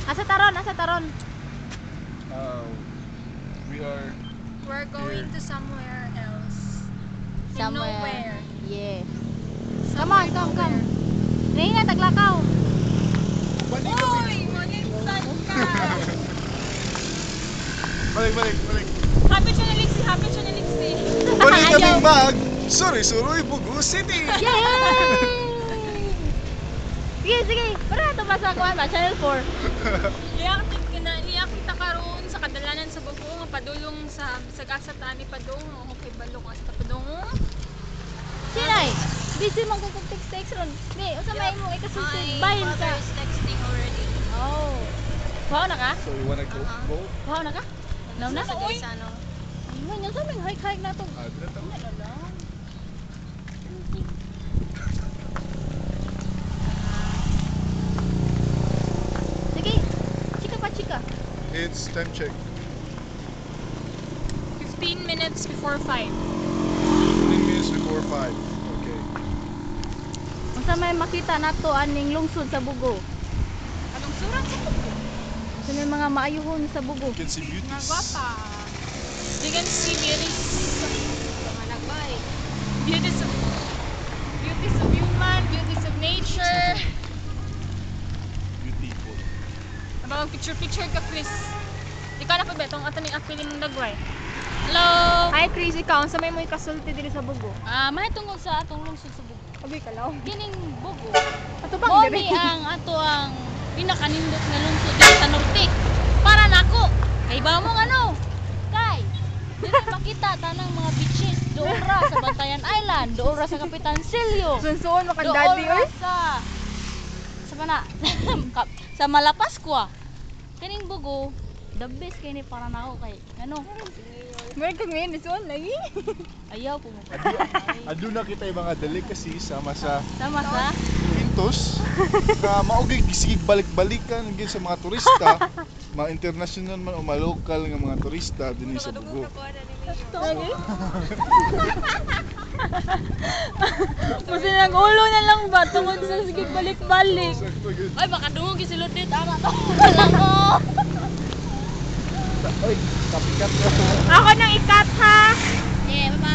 Asa taron, asa taron. We're going to somewhere else. Somewhere. Nowhere. Yes. Come on, come. Ringa nga taglakaw. Uy, maninsan ka. Balik. Happy siya na Lixie. Balik kaming bag. Suroy, Bugo City. Yay! Sige. Para ito ba sa kuwan ba? Channel 4. Liyak kita karon sa kadalanan sa Bago nga padulong sa sagasa tani padung okay balok sa padung. Sinay? Busy mong kung text ron. Di, usa may mo ikasusud. Bahin ka. Mother is texting already. Oh. Wow na ka? So you wanna go? Wow na ka? No na? Sa guys ano. Ayun, yung saming hike na to. Dito. Sige. Chika. It's time check. 15 minutes before 5. 15 minutes before 5. Okay. Unsa may makita nato aning lungsod sa Bugo? Anong surat sa Bugo? Sa may mga maayuhon sa Bugo. You can see beauties. Nagwapa. You can see beauties. Mga nagbay. Beauties of human, beauties of nature. Beautiful. Abang picture ka, Chris. Di ka na pa betong ato ning apilin ng dagway. Hello. Hi Chris, ikaw unsa may mo ikasulti diri sa Bugo? May tungkol sa atong lungsod sa Bugo. Abi ka law. Kining Bugo. Ato Mo ni ang ato ang pinakanindot nga lungsod dito sa norte. Para nako. Kay ba mo ano? Kay dito makita tanang mga beaches doon ra sa Bantayan Island, doon ra sa Kapitan Silio. Sunsuon Doon makandadi ra oy. sa mana sa Malapascua. Kining Bugo, the best kay ni para nako kay ano? Meron kang ngayon isuon lagi. Ayaw ko mo. Ado na kita yung mga delicacy sama sa Sama sa Pintos na maugay gisigig balik-balikan gid sa mga turista, mga international man o mga local nga mga turista dinhi sa Bugo. Kasi nag-ulo na lang ba tungod sa sige balik-balik. Ay baka dungog si Ludit ana to. Oy, kapikat na. Ako nang ikat ha. Yeah, bye-bye.